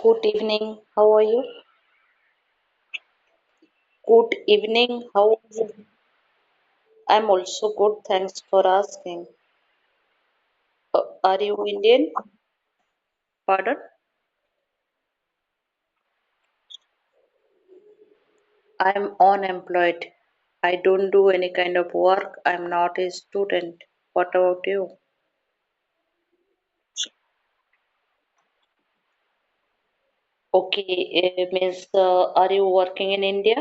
Good evening. How are you? Good evening. How are you? I'm also good. Thanks for asking. Are you Indian? Pardon? I'm unemployed. I don't do any kind of work. I'm not a student. What about you? Okay, means are you working in India?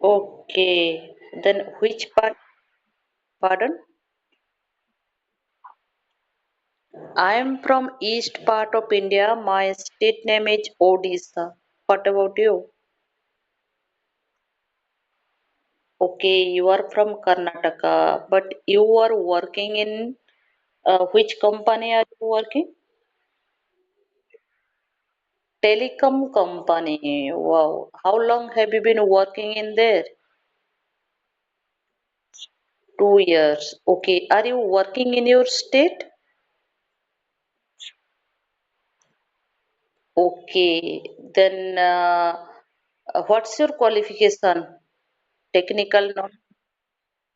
Okay, then which part? Pardon? I'm from east part of India. My state name is Odisha. What about you? Okay, you are from Karnataka, but you are working in which company are you working? Telecom company. Wow. How long have you been working in there? 2 years. Okay. Are you working in your state? Okay. Then what's your qualification? Technical no?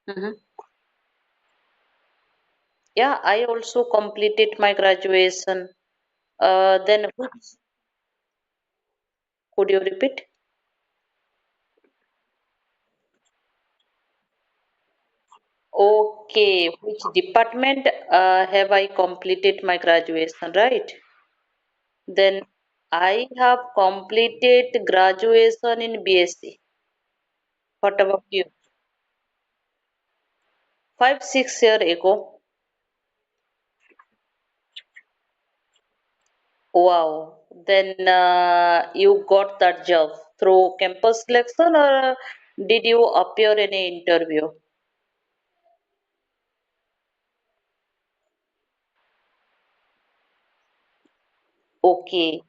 Mhm. Yeah, I also completed my graduation. Then could you repeat? Okay, which department have I completed my graduation, right? Then I have completed graduation in BSc. What about you? 5, 6 years ago. Wow. Then you got that job through campus selection or did you appear in an interview? Okay.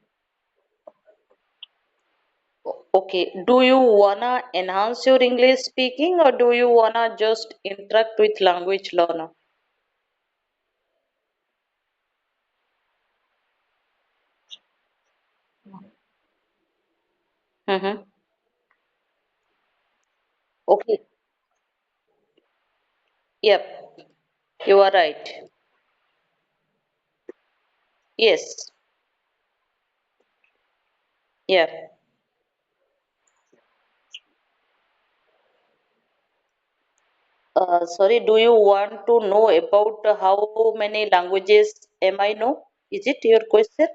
Okay. Do you wanna enhance your English speaking or do you wanna just interact with language learner? Mm-hmm. Okay. Yep. You are right. Yes. Yeah. Sorry, do you want to know about how many languages am I know? Is it your question?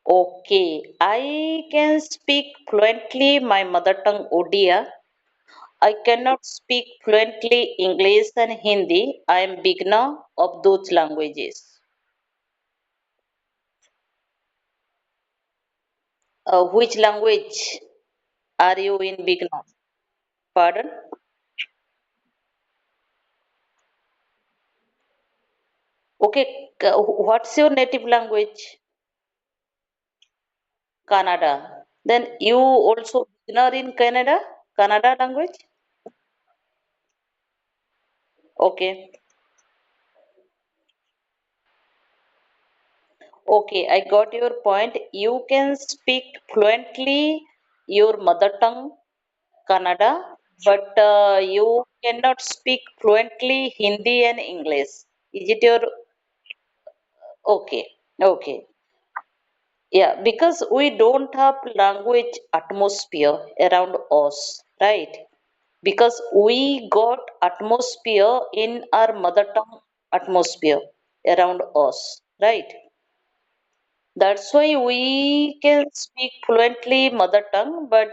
Okay, I can speak fluently my mother tongue Odia. I cannot speak fluently English and Hindi. I am beginner of those languages. Which language are you in beginner? Pardon? Okay, what's your native language? Canada. Then you also beginner in Canada? Canada language? Okay. Okay, I got your point. You can speak fluently your mother tongue, Kannada, but you cannot speak fluently Hindi and English. Is it your okay? Okay. Yeah, because we don't have language atmosphere around us, right? Because we got atmosphere in our mother tongue atmosphere around us, right? That's why we can speak fluently mother tongue, but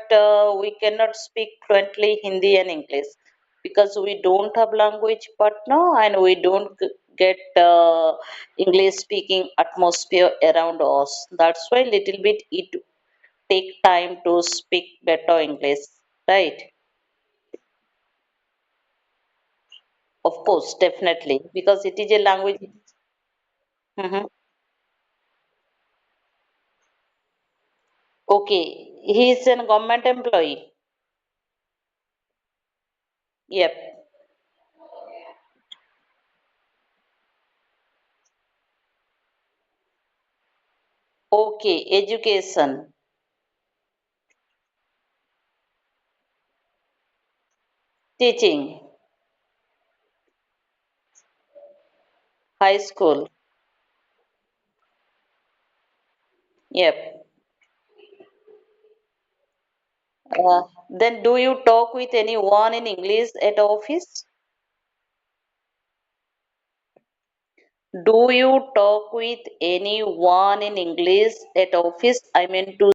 we cannot speak fluently Hindi and English because we don't have language partner and we don't get English speaking atmosphere around us. That's why little bit it take time to speak better English, right? Of course, definitely, because it is a language. Mhm. Okay, he is a government employee. Yep. Okay, education, teaching, high school. Yep. Then do you talk with anyone in English at office? Do you talk with anyone in English at office? I mean to